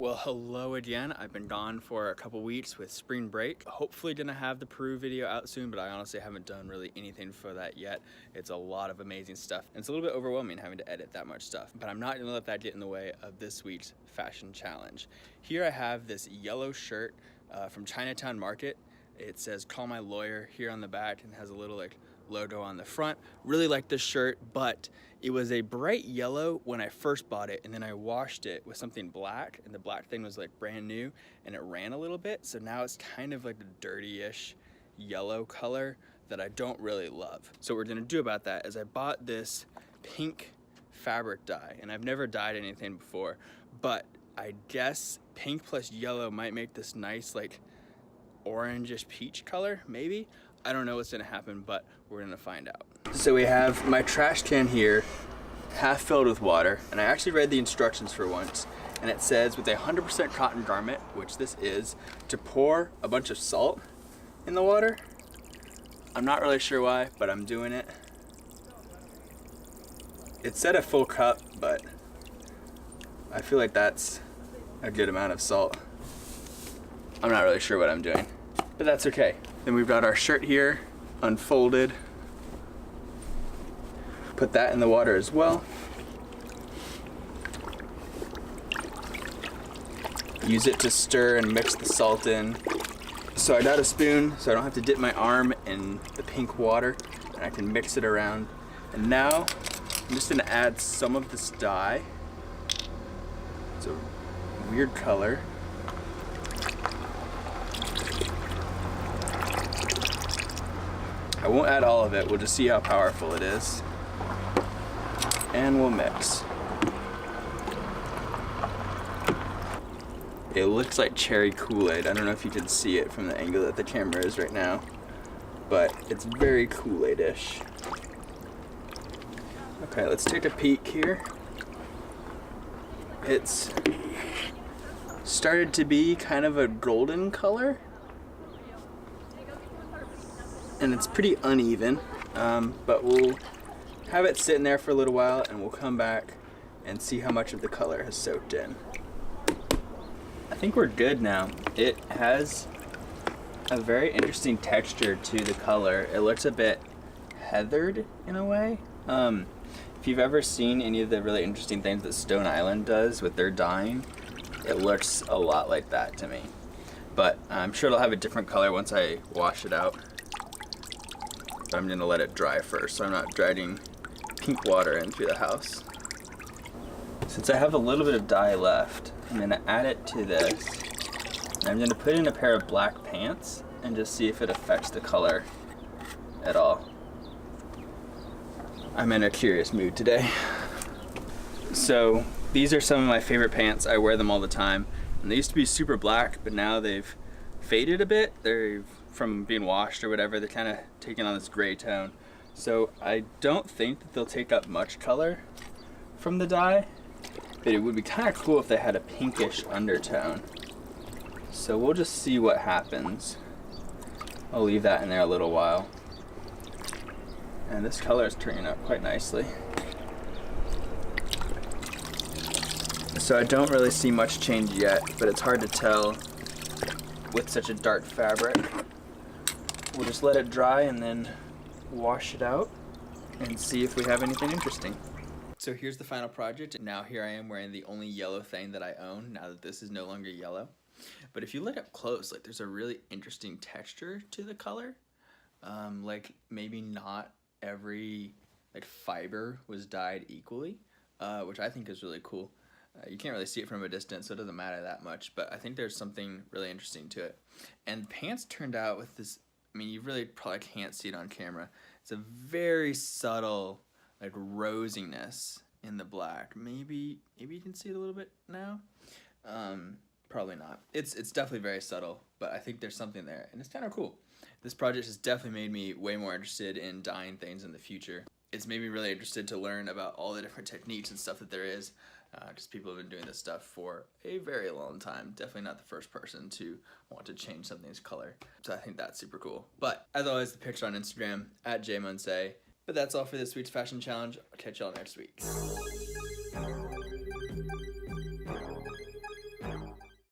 Well, hello again. I've been gone for a couple weeks with spring break. Hopefully gonna have the Peru video out soon, but I honestly haven't done really anything for that yet. It's a lot of amazing stuff. And it's a little bit overwhelming having to edit that much stuff, but I'm not gonna let that get in the way of this week's fashion challenge. Here I have this yellow shirt from Chinatown Market. It says "Call my lawyer" here on the back and has a little like logo on the front. Really like this shirt, but it was a bright yellow when I first bought it, and then I washed it with something black, and the black thing was like brand new, and it ran a little bit, so now it's kind of like a dirty-ish yellow color that I don't really love. So what we're gonna do about that is I bought this pink fabric dye, and I've never dyed anything before, but I guess pink plus yellow might make this nice like orangish peach color, maybe. I don't know what's gonna happen, but we're gonna find out. So we have my trash can here, half filled with water, and I actually read the instructions for once, and it says with a 100% cotton garment, which this is, to pour a bunch of salt in the water. I'm not really sure why, but I'm doing it. It said a full cup, but I feel like that's a good amount of salt. I'm not really sure what I'm doing, but that's okay. Then we've got our shirt here, unfolded. Put that in the water as well. Use it to stir and mix the salt in. So I got a spoon so I don't have to dip my arm in the pink water, and I can mix it around. And now I'm just gonna add some of this dye. It's a weird color. I won't add all of it, we'll just see how powerful it is. And we'll mix. It looks like cherry Kool-Aid. I don't know if you can see it from the angle that the camera is right now, but it's very Kool-Aid-ish. Okay, let's take a peek here. It's started to be kind of a golden color. And it's pretty uneven, but we'll have it sitting there for a little while and we'll come back and see how much of the color has soaked in. I think we're good now. It has a very interesting texture to the color. It looks a bit heathered in a way. If you've ever seen any of the really interesting things that Stone Island does with their dyeing, it looks a lot like that to me. But I'm sure it'll have a different color once I wash it out. I'm gonna let it dry first, so I'm not dragging pink water in through the house. Since I have a little bit of dye left, I'm gonna add it to this. And I'm gonna put in a pair of black pants and just see if it affects the color at all. I'm in a curious mood today. So these are some of my favorite pants. I wear them all the time. And they used to be super black, but now they've faded a bit. They've from being washed or whatever, they're kind of taking on this gray tone. So I don't think that they'll take up much color from the dye, but it would be kind of cool if they had a pinkish undertone. So we'll just see what happens. I'll leave that in there a little while. And this color is turning out quite nicely. So I don't really see much change yet, but it's hard to tell with such a dark fabric. We'll just let it dry and then wash it out and see if we have anything interesting. So here's the final project. Now here I am wearing the only yellow thing that I own now that this is no longer yellow. But if you look up close, like there's a really interesting texture to the color. Like maybe not every like fiber was dyed equally, which I think is really cool. You can't really see it from a distance, so it doesn't matter that much, but I think there's something really interesting to it. And pants turned out with this, I mean, you really probably can't see it on camera. It's a very subtle, like, rosiness in the black. Maybe you can see it a little bit now. Probably not. It's definitely very subtle, but I think there's something there, and it's kind of cool. This project has definitely made me way more interested in dyeing things in the future. It's made me really interested to learn about all the different techniques and stuff that there is, because people have been doing this stuff for a very long time. Definitely not the first person to want to change something's color. So I think that's super cool. But as always, the picture on Instagram @jmonse. But that's all for this week's fashion challenge. I'll catch y'all next week.